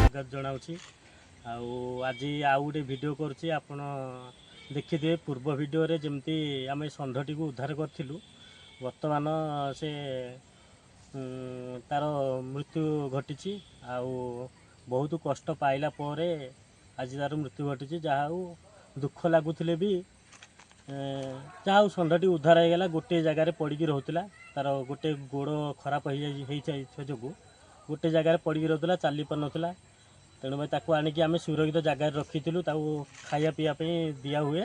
स्वागत जनाऊँ आज आउ गोटे वीडियो करुँची आप देखिए पूर्व वीडियो रे जमती आम षंढटी को उद्धार करूँ वर्तमान से तार मृत्यु घटी बहुत कष्ट पाइला परे आज तार मृत्यु घटी जहाँ दुख लगुले भी जहाँ षंढटी उद्धार होगा गोटे जगार पड़ी रोला तार गोटे गोड़ खराब हो जो गोटे जगार पड़ी रोला चली पार नाला तेणु भाई ताको आणिकी आम सुरक्षित जगार रखी खाया पीवाई दिया हुए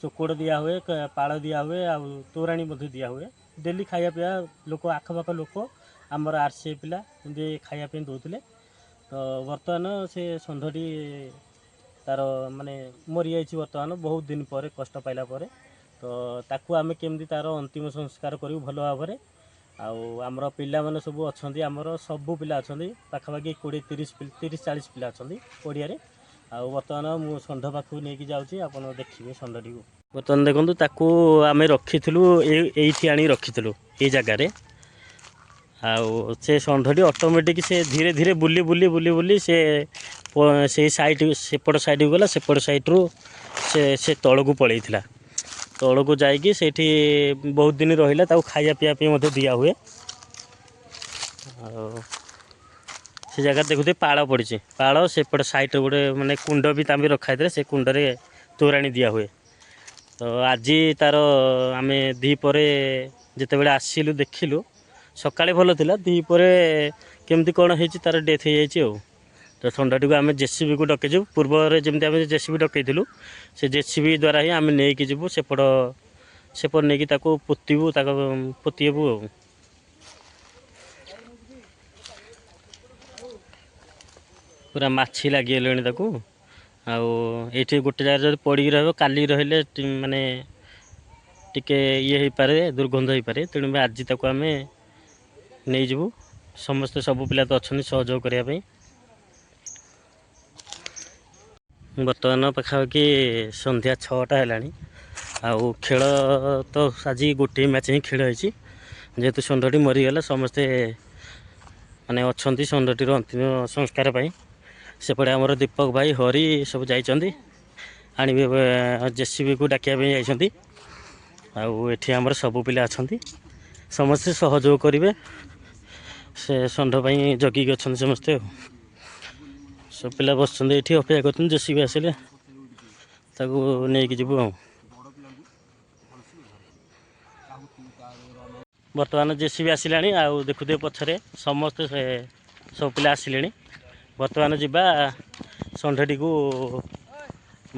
चोकड़ दिया हुए पाड़ दिया हुए आ तोराणी दिया हुए डेली खाया पीवा लोक आखपाख लोक आमर आरसी पिला खायापी दौले तो बर्तमान से षंढटी तार माने मरी जाइए बर्तमान बहुत दिन पर कष्ट पाइला पर तो ताकू आम केमती तार अंतिम संस्कार करूँ भल भाव में आमर पिला माने सब अच्छा आमर सबू पिला अच्छा पाखापाखि 20-30-40 पिला अच्छा पड़िया बर्तमान मु षंढ पाखक नहीं जाऊँगी आप देखिए षंढटी को बर्तमान देखो ताकू आम रखीलु ये आनी रखीलु ये जगार से षंढटी ऑटोमेटिक से धीरे धीरे बुली बुली बुली बुली से साइड सेपट साइड गला सेपट साइड रु से तल को पलैला तल को जाकि सेठी बहुत दिन रहा खाया पीवाई दिया हुए से जगह देखुते पाड़ पड़ी पाड़ सेपट साइड गोटे माने कुंड भी तमें रखाई से कुंडरे तोराणी दिया हुए तो आज तार आम दीपर जिते बड़े आसिलु देखिलु सकाଳେ ଭଲ ଥିଲା दीपर केमती कौन हो तार डेथ हो जाए तो षंढटी को आम जेसीबी को डकईचु पूर्व जमी आम जेसीबी डकईलु से जेसीबी द्वारा ही आम नहीं कि सेपट सेपट नहीं कि पोतबू पोतीबू पूरा माछी लगिगले ये गोटे जगह पड़ी रही रही माने टिके ये हो पारे दुर्गंध हो पारे तेणु आज ताको आम नहीं जीवु समस्ते सब पिला तो अच्छा सहयोग करने बर्तमान पाखापाखि संध्या 6टा है आउ खेल तो आज गोटे मैच ही खेल होती जेहेतु षंढटी मरीगला समस्ते माने अच्छा षंढटीर अंतिम संस्कार सेपटे आमर दीपक भाई हरि सब जाइए आने जेसीबी को डाकिया जाइए आठी आमर सब पिला अच्छा समस्ते सहयोग करेंगे से षंढ जगिक अच्छा समस्ते सब पिला बस ये अपेक्षा कर जेसीबी आसिले नहीं जीवु बर्तमान जेसीबी आसला देखुए पछरे समस्ते सब पिला आसिले बर्तमान जावा षंढटी को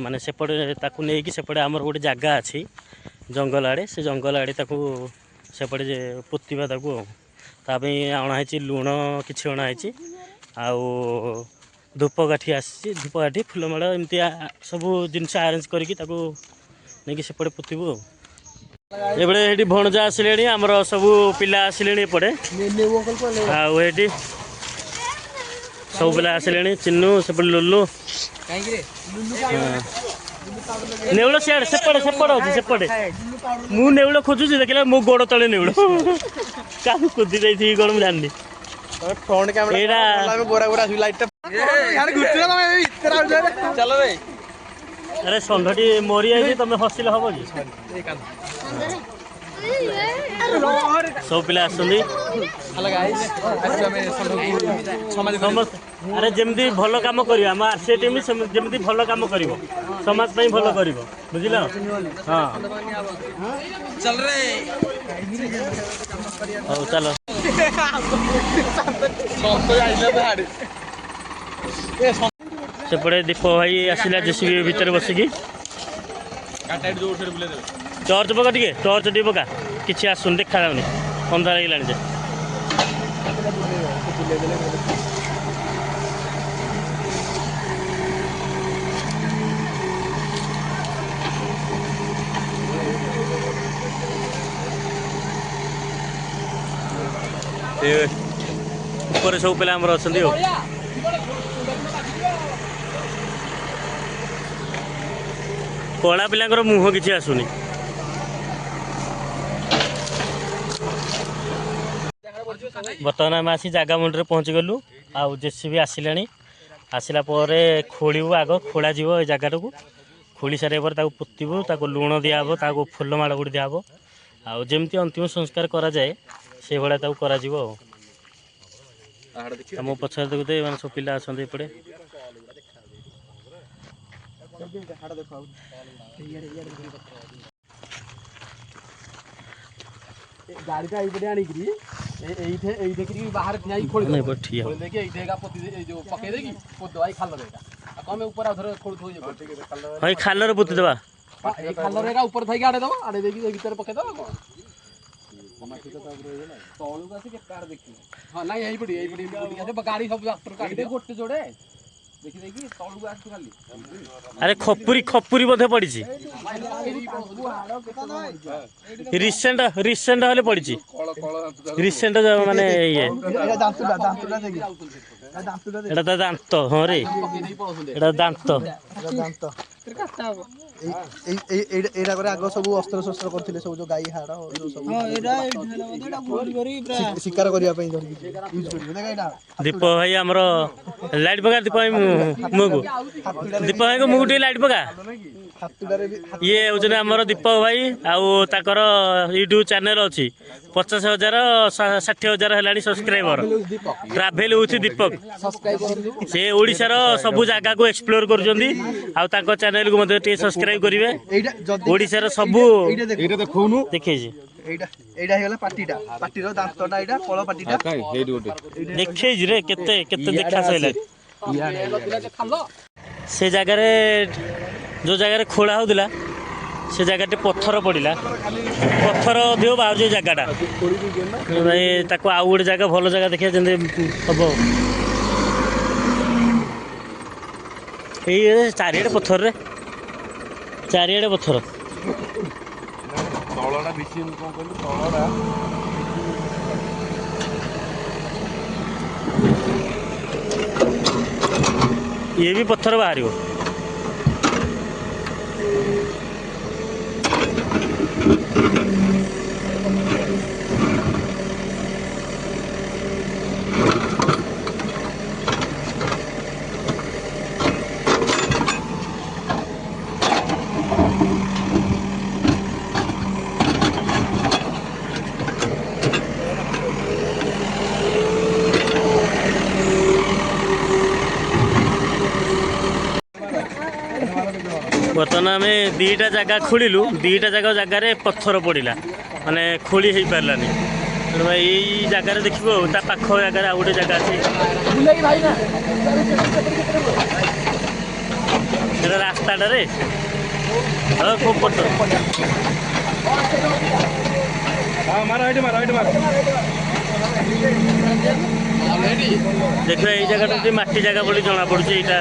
माने सेपटे ताकू नहीं कि सेपटे आमर गोटे जगह अच्छी जंगल आड़े से जंगल आड़े ताकू सेपटे पोतीबा ताकू अणाई लुण कि अणाई आउ धूपकाठी आसी धूपकाठी फुलमाड़ एमती सब जिनस आरेंज करके नहीं सेपटे पोतबू ये भणजा आसिले आमर सब पिला आसिले एपटे आठी सब पिला आसिले चिन्नू सेपटे लुलु नेउल सियाड़े सेपटे सेपटे अच्छे सेपटे मु नेउल खोजुची देखला मो गोड़ तले नेउल क्या कुदी जाइए कौन मुझे जानी front camera Gora Gora light यार गुटला तमे इतना चलो रे अरे षंढटी मरी आई तुम हसिले हम कि सब पिला आसुंदी अरे जमती भल काम कर आम आरसी टीम जमती भल काम कर समाज ପାଇଁ भल कर बुझिल हाँ चल रे हौ चलो सेपटे दीप भाई आसला जेसीबी भितर बसिकी टर्च पका टे टर्च टे पका कि आसुन देखा जाऊनी अंधार लगे ऊपर सब पिला आमर अच्छा कला पिला मुह कि आसुनी बर्तमान आम आसी जगह मुंडे पहुँची गलु आउ जेसीबी आसिलानी ଆସିଲା ପରେ ଖୋଳିବୁ, ଆଗ ଖୋଳାଯିବ ଏ ଜାଗାଟାକୁ। ଖୋଳି ସାରିବା ପରେ ତାକୁ ପୋତିବୁ, ତାକୁ ଲୁଣ ଦିଆହେବ, ତାକୁ ଫୁଲମାଳ ଗୁଡ଼ି ଦିଆହେବ। ଆଉ ଯେମିତି ଅନ୍ତିମ ସଂସ୍କାର କରାଯାଏ ସେଇଭଳିଆ ତାକୁ କରାଯିବ। ଆଉ ମୋ ପଛରେ ଦେଖୁଥିବେ ଏମାନେ ସବୁ ପିଲା ଅଛନ୍ତି ଏପଟେ। ଗାଡ଼ିଟା ଏଇପଟେ ଆଣିକିରି ଏଇଠି ବାହାରେ ଠିଆ ହେଇକି ଖୋଳି ଦେଇକି ଏଇଠି ଏକା ପୋତି ଯୋଉ ପକେଇ ଦେଇକି ପୋତିଦେବା ଏଇ ଖାଲରେ ଏକା। ଆଉ କଣ ଉପରେ ଆଉଥରେ ଖୋଳୁଥିବ ଇଏ ହଁ ଏଇ ଖାଲରେ ପୋତିଦେବା। ଏଇ ଖାଲରେ ଏକା ଉପରେ ଥାଇକି ଆଡ଼େଇ ଦେବ, ଆଡ଼େଇ ଦେଇକି ଏଇ ଭିତରେ ପକେଇଦେବା କ'ଣ। ତଳକୁ ଆସି କେତେ ଆଡ଼େ ଦେଖିବ। ହଁ ନାଇଁ ଏଇପଟେ ଗାଡ଼ି ସବୁ କାଟିଦେ ଗୋଟେ ଯୋଡ଼େ ଦେଖି ଦେଇକି ତଳକୁ ଆସୁ ଖାଲି। ଆରେ ଖପୁରି ବୋଧେ ପଡ଼ିଛି। ରିସେଣ୍ଟ ହେଲେ ପଡ଼ିଛି। ରିସେଣ୍ଟ ମାନେ ଇଏ ଏଇଟା ତା ଦାନ୍ତ। ହଁ ରେ ଏଇଟା ଦାନ୍ତ। ଏଇଟା ପରେ ଆଗ ସବୁ ଅସ୍ତ୍ର ଶସ୍ତ୍ର କରିଥିଲେ ସବୁ ଯୋଉ ଗାଈ ହାଡ଼ ଶିକାର କରିବା ପାଇଁ ଦୀପ ଭାଇ ଆମର ଲାଇଟ୍ ପକା। ଦୀପ ଭାଇ ମୁହଁକୁ ଦୀପ ଭାଇଙ୍କ ମୁହଁକୁ ଟିକେ ଲାଇଟ୍ ପକା। ଇଏ ହେଉଛନ୍ତି ଆମର ଦୀପକ ଭାଇ। ଆଉ ତାଙ୍କର ୟୁଟ୍ୟୁବ ଚ୍ୟାନେଲ ଅଛି 50,000 60,000 ହେଲାଣି ସବସ୍କ୍ରାଇବର। Travel with Deepak. ସେ ଓଡ଼ିଶାର ସବୁ ଜାଗାକୁ ଏକ୍ସପ୍ଲୋର କରୁଛନ୍ତି। ଆଉ ତାଙ୍କ ଚ୍ୟାନେଲକୁ ମଧ୍ୟ ଟିକେ ସବସ୍କ୍ରାଇବ କରିବେ। ଓଡ଼ିଶାର ସବୁ ଦେଖେଇଛି। ଏଇଟା ହେଇଗଲା ପାଟିଟା, ପାଟିର ଦାନ୍ତଟା ଏଇଟା କଳ ପାଟିଟା ଦେଖେଇଛି ରେ କେତେ ଦେଖା ସଇଲାଣି। ସେ ଜାଗାରେ ଯେଉଁ ଜାଗାରେ ଖୋଳା ହେଉଥିଲା ସେ ଜାଗାଟି ପଥର ପଡ଼ିଲା। ପଥର ଅଧିକ ବାହାରୁଛି ଏ ଜାଗାଟା। ଭାଇ ତାକୁ ଆଉ ଗୋଟେ ଜାଗା ଭଲ ଜାଗା ଦେଖିବା ଯେମିତି ହବ। ଏଇ ଚାରିଆଡ଼େ ପଥରରେ, ଚାରିଆଡ଼େ ପଥର। ତଳଟା ବେଶୀ କ'ଣ କହିଲୁ, ତଳଟା ଇଏ ବି ପଥର ବାହାରିବ। ବର୍ତ୍ତମାନ ଆମେ ଦୁଇଟା ଜାଗା ଖୋଳିଲୁ। ଦୁଇଟା ଜାଗାରେ ପଥର ପଡ଼ିଲା, ମାନେ ଖୋଳି ହେଇପାରିଲାନି। ତେଣୁ ଏଇ ଜାଗାରେ ଦେଖିବୁ ଆଉ ତା ପାଖ ଜାଗାରେ ଆଉ ଗୋଟେ ଜାଗା ଅଛି। ସେଟା ରାସ୍ତାଟାରେ ଖୁବ ପଥର। ଦେଖିବା ଏଇ ଜାଗାଟା ଟିକେ ମାଟି ଜାଗା ବୋଲି ଜଣା ପଡୁଛି। ଏଇଟା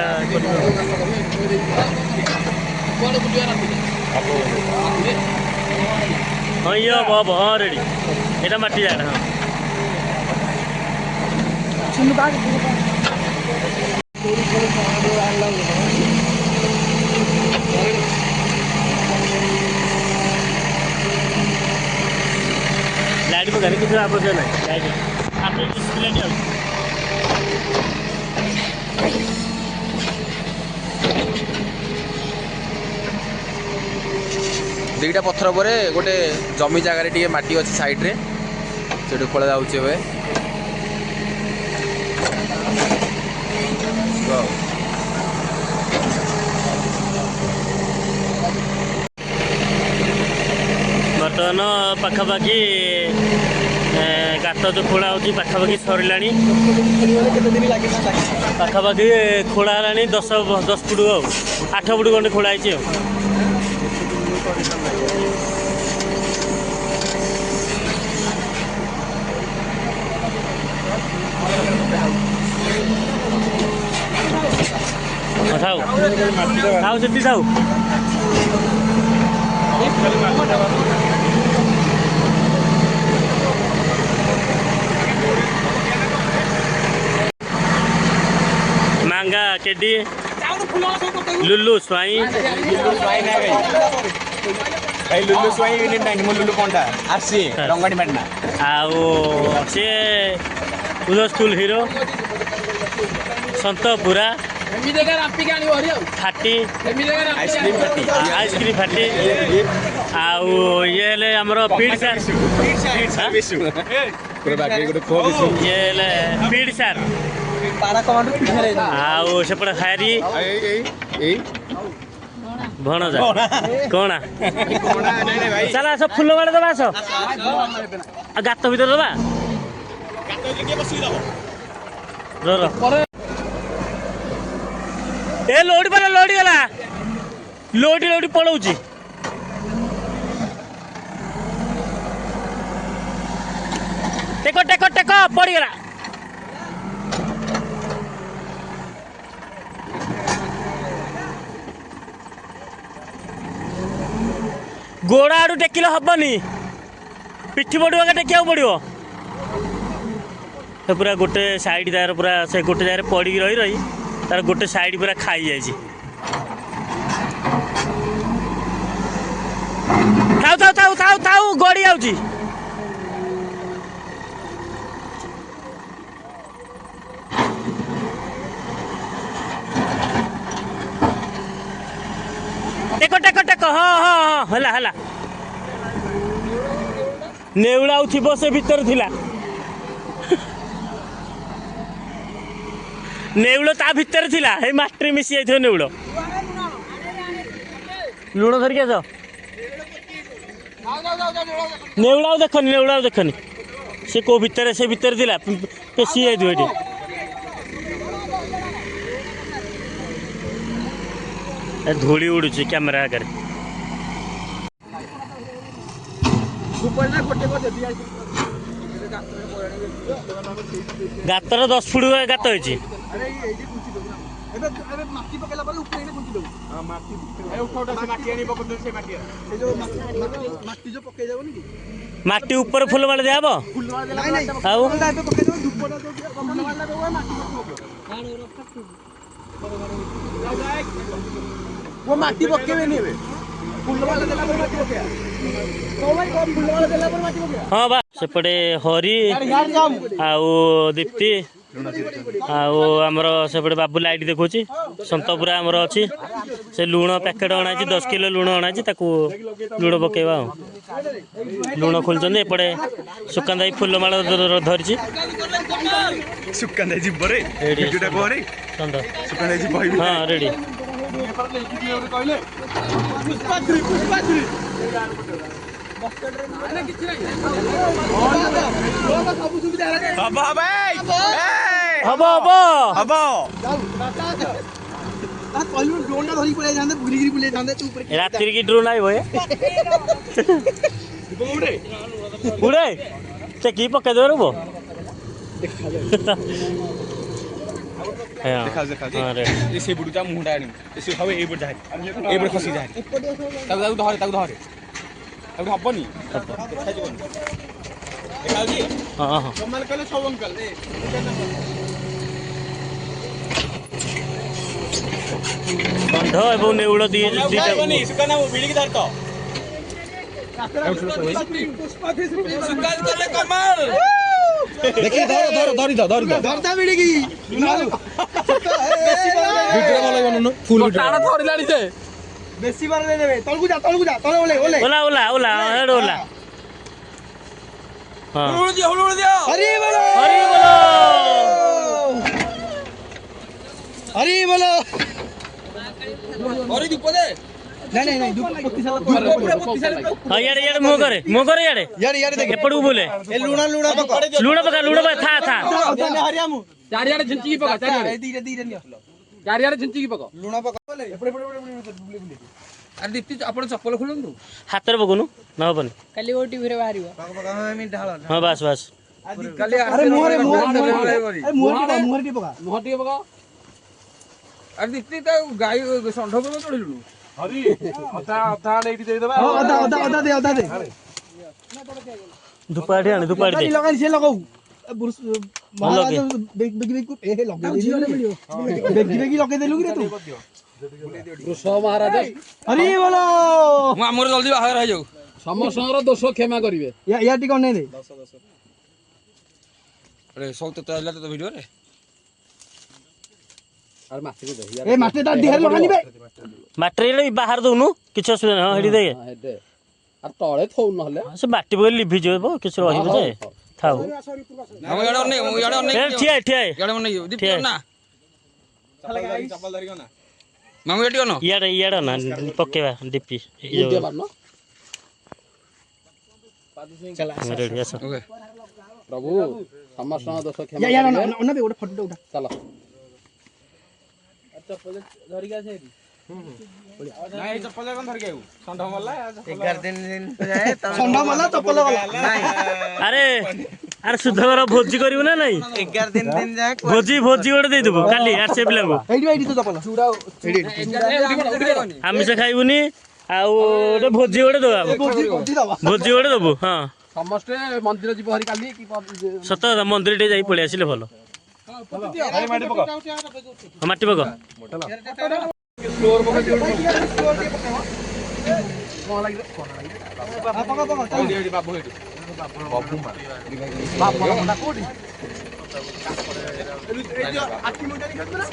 ହଁ ଇଏ ହବ ହଁ ରେଡ଼ି। ଏଇଟା ମାଟି ଜାଗାଟା। ହଁ ଲାଇଟ୍ ପକାରେ କିଛି ଆବଶ୍ୟକ ନାହିଁ। ଲାଇଟ୍ ଆମେ ଲାଇଟ୍ ଆଉଛି। ଦୁଇଟା ପଥର ପରେ ଗୋଟେ ଜମି ଜାଗାରେ ଟିକେ ମାଟି ଅଛି ସାଇଡ଼ରେ, ସେଠୁ ଖୋଳା ଯାଉଛି ଏବେ। ବର୍ତ୍ତମାନ ପାଖାପାଖି ଗାତ ଯେଉଁ ଖୋଳା ହେଉଛି ପାଖାପାଖି ସରିଲାଣି। ପାଖାପାଖି ଖୋଳା ହେଲାଣି 10 ଫୁଟ ଆଉ 8 ଫୁଟ ଖଣ୍ଡେ ଖୋଳା ହେଇଛି ଆଉ। ଥାଉ ସେଠି ଥାଉ। ମାଙ୍ଗା କେଡି ଲୁଲୁ ସ୍ୱାଇଁ ଲୁଲୁ ସ୍ୱାଇଁ ମୁଁ ଲୁଲୁ ପଣ୍ଡା ଆସି ରଙ୍ଗଣୀ ମାଟିନା। ଆଉ ସିଏ ଉଦୟ ସ୍କୁଲ ହିରୋ ସନ୍ତପୁରା। फाटी आइसक्रीम फाटी आउ ये हेले हमर पीड सार ये हेले पीड सार आउ सेपटे हारी भणजा कोणा चला आस फुल माड़ दबा आस गात भीतर दबा ए लोडी पड़ा लोडी गला लोडी लोडी पड़ौची टेको टेको टेको पड़ी गला गोड़ा आड़ू टेकिले हबनी पिठी पड़ू आगे टेकिया पड़ो पूरा गोटे साइड तार पूरा से गोटे जगह पड़ी रही रही तार गोटे साइड पूरा खाई जाए थाउ थाउ थाउ थाउ थाउ गड़ी आउची टेको टेको टेको हाँ हाँ हाँ हला हला नेउला थी से भीतर थिला नेउल ता भीतर थिला हे मास्टर मिसी जाइथो नेउल लुण धरिक आस नेउला देखनी से को भीतर से भीतर थिला पेशी जाइथो एठी धूली उड़ुची कैमरा आगे गातर 10 फुट गात होती माटी ऊपर फुल माड़ दिया वो माटी पकेबेनी हाँ बा सेपटे हरी आउ दीप्ति आमर सेपटे बाबू लाइट देखुची सतपुरा आमर अच्छी से लुण पैकेट अणाई 10 किलो लुण अणाई लुण पकेबा लुण खोलुंट एपटे सुकान दाई फुलमाल धरी हाँ रेडी रात की ड्रोन आई भाई उड़े से की पक्का दे रबो देखा ये से बुडुचा मुंडा आनी से हवे ए बुड जाय ए बुड खसी जाय ताऊ धरे अब हबनी देखा जीवन देखा जी हां हां कमाल कले सब अंकल ए कंढ एवं नेउल दीटा बनी सुकाना बिड़ी की धरतो सुकाल करले कमाल देखी धरता बिड़ी की वीडियो वाला बननु फुल टाणा थोड़ी से बेसी बार ले लेबे तळकु जा तळे ओले ओला ओला ओला हेड ओला हां हुलुड़ दिया हरी बोलो हरी दीप दे नहीं दीप पत्ती साला हां यार मो करे यार देख एपडू बोले ए लुणा पका था हरिया मु चारियाडे झिंची की पका चारियाडे धीरे नियसलो चारियाडे झिंची की पका लुणा पका एपडे अरे दीप्ति आपण चप्पल खोलंतु हाथ रे बगुनु न हबन काली ओ टीवी रे बाहरिबो हम ढाल हां बस काली अरे मुहर की पका अरे दीप्ति त गाय संढ को चढिलु हरी अथा लेडी दे देबा अदा दे दुपाड़ी आने दुपाड़ी दे लगा से लगाऊ महाराज बेगी को ए लगे बेगी लगे देलु रे तू दोषो महाराज हरी बोलो मु हमर जल्दी बाहर आ जाऊ समस्त दोष क्षमा करिवे या टिक नै दे अरे सब तो आइला तो वीडियो रे ए माटे ता देहर लगानी बे माटी बाहर दौनु किसी असुविधा ना हेडी दे আর তଳେ থৌ নহলে से बाटी बगल लिभि যাব किसी रहिबो जे थाउ আমি ইয়াড়ে অনেক ইয়াড়ে অনেক ठिया ठिया ইয়াড়ে অনেক দীপ্তি না চপ্পল ধরিও না মামু এটি অন इयाडे इयाडे ना पकेबा डिपी ইডে মারনো रेडी आस ওকে প্রভু সমস্ত দোষ ক্ষমা या ना ना बे ओटा फोटो उठा চলো चप्पल धरिक आसे নাই চপ্পল এখন ধরিক আইউ সন্ধ্যা মল্লা 11 दिन जाए तब संडा मला चप्पल वाला अरे अरे शुद्धकर भोजी करियो ना नहीं 11 दिन जाए भोजी भोजी गोटे दे देबो काली आसे पिला को एडी तो चप्पल चूड़ा आमिष खाइबुनी आउ गोटे भोजी गोटे दबा बोजी दबा भोजी गोटे दबो हां সমস্ত মন্দির যাব হরি কালি কি सत मंदिर टे जाई पळे आसिले भलो माटी पक ফ্লোর বকে দিও पका এডি বাবু এডি বাবু মার बाप ना कोडी आकी मुंडा निकल ना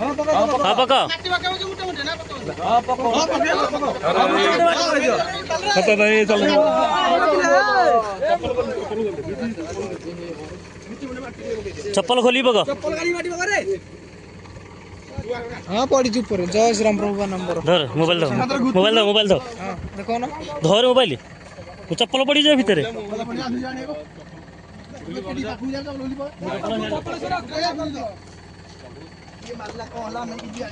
हां पका हां पक माटी पका के मुंडा मुंडा ना पका हां पका पता नहीं चल चप्पल खोली पक चप्पल गाड़ी माटी पका रे हां पड़ी चुप पर जय श्री राम प्रभु का नंबर धर मोबाइल दो मोबाइल दो हां देखो ना धर मोबाइल चप्पल पड़ी जाए भीतर ये मामला कहला मैं की दिया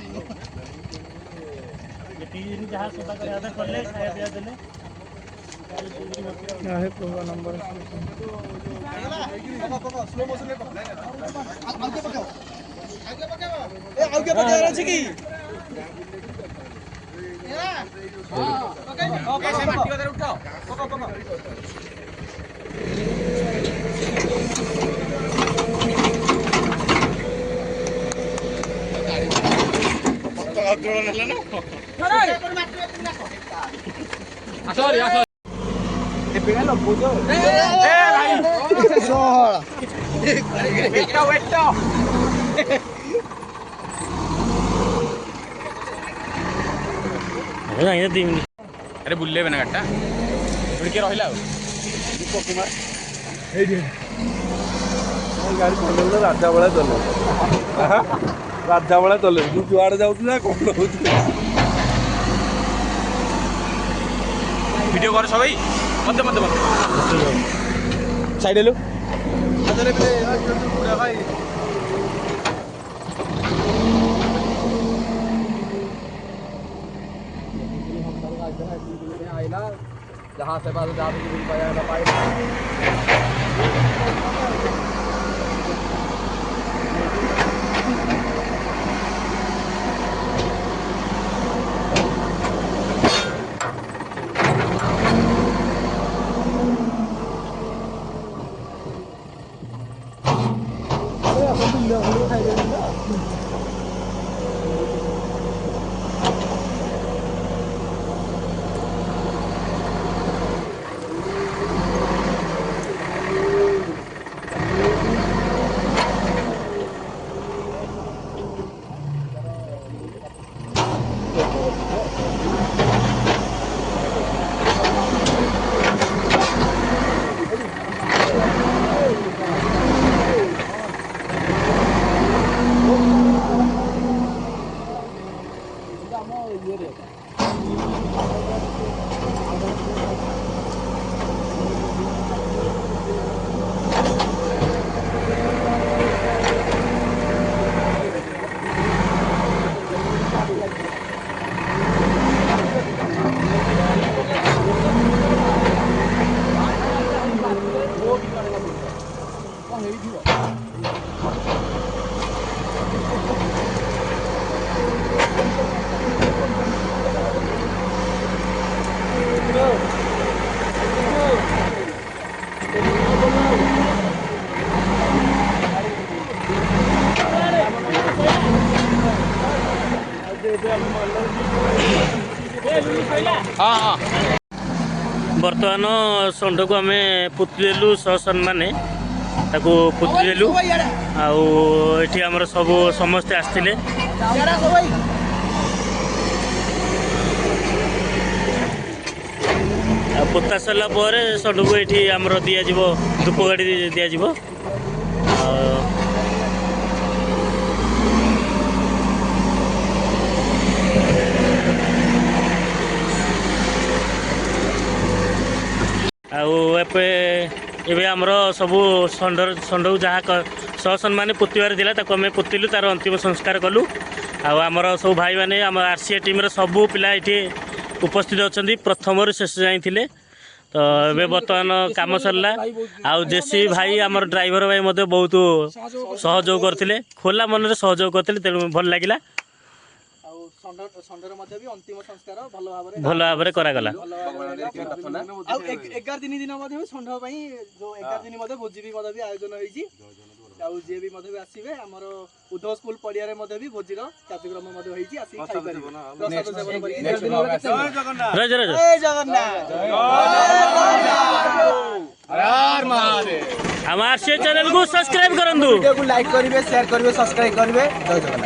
ये तीन जहां सेवा कर आधा कर ले खाया दिया देले क्या है प्रभु नंबर स्लो मोशन में पकड़ आगे पकड़ो ए आगे पकड़ रहा छी की कैसे माटी उधर उठाओ पको पको Sorry, sorry. अरे बुल्ले बना गट्टा उड़के रहिला दीपक कुमार गाड़ी चल राजा बेला चल राजा बेला चल तू जुआड़े जाऊ ना कौन हो वीडियो कर सबै मत मत मत साइड हेलो अरे पूरा भाई जहाँ से बात जाने की पाया ना पाए बर्तमान षंढ को आम पुतली देलु ससम्मान ତାକୁ ପୋତିଦେଲୁ। ଆଉ ଏଠି ଆମର ସବୁ ସମସ୍ତେ ଆସିଥିଲେ। ଆଉ ପୋତା ସରିଲା ପରେ ସଡ଼କୁ ଏଠି ଆମର ଦିଆଯିବ ଧୂପକାଠି ଦିଆଯିବ। ଆଉ ଏବେ ଆମର ସବୁ ଷଣ୍ଢକୁ ଯାହା ସସମ୍ମାନେ ପୋତିବାର ଥିଲା ତାକୁ ଆମେ ପୋତିଲୁ, ତାର ଅନ୍ତିମ ସଂସ୍କାର କଲୁ। ଆଉ ଆମର ସବୁ ଭାଇମାନେ ଆମ RCA ଟିମ୍ର ସବୁ ପିଲା ଏଠି ଉପସ୍ଥିତ ଅଛନ୍ତି, ପ୍ରଥମରୁ ଶେଷ ଯାଏଁ ଥିଲେ। ତ ଏବେ ବର୍ତ୍ତମାନ କାମ ସରିଲା। ଆଉ JCB ଭାଇ ଆମର ଡ୍ରାଇଭର ଭାଇ ମଧ୍ୟ ବହୁତ ସହଯୋଗ କରିଥିଲେ, ଖୋଲା ମନରେ ସହଯୋଗ କରିଥିଲେ, ତେଣୁ ଭଲ ଲାଗିଲା। ଷଣ୍ଢର ମଧ୍ୟ ବି ଅନ୍ତିମ ସଂସ୍କାର ଭଲ ଭାବରେ କରାଗଲା। ଆଉ 11 ଦିନ ମଧ୍ୟ ଷଣ୍ଢ ପାଇଁ ଯୋଉ 11 ଦିନ ମଧ୍ୟ ଭୋଜି ବି ମଧ୍ୟ ବି ଆୟୋଜନ ହେଇଛି। ଆଉ ଯିଏ ବି ମଧ୍ୟ ବି ଆସିବେ ଆମର ଉଦ୍ଧବ ସ୍କୁଲ ପଡ଼ିଆରେ ମଧ୍ୟ ବି ଭୋଜିର କାର୍ଯ୍ୟକ୍ରମ ମଧ୍ୟ ହେଇଛି, ଆସିକି ଖାଇପାରିବେ। ପ୍ରସାଦ ସେବନ କରିକି ଜୟ ଜଗନ୍ନାଥ। ଆମ RCA ଚ୍ୟାନେଲକୁ ସବସ୍କ୍ରାଇବ କରନ୍ତୁ, ଭିଡ଼ିଓକୁ ଲାଇକ୍ କରିବେ, ସେୟାର କରିବେ, ସବସ୍କ୍ରାଇବ କରିବେ। ଜୟ ଜଗନ୍ନାଥ।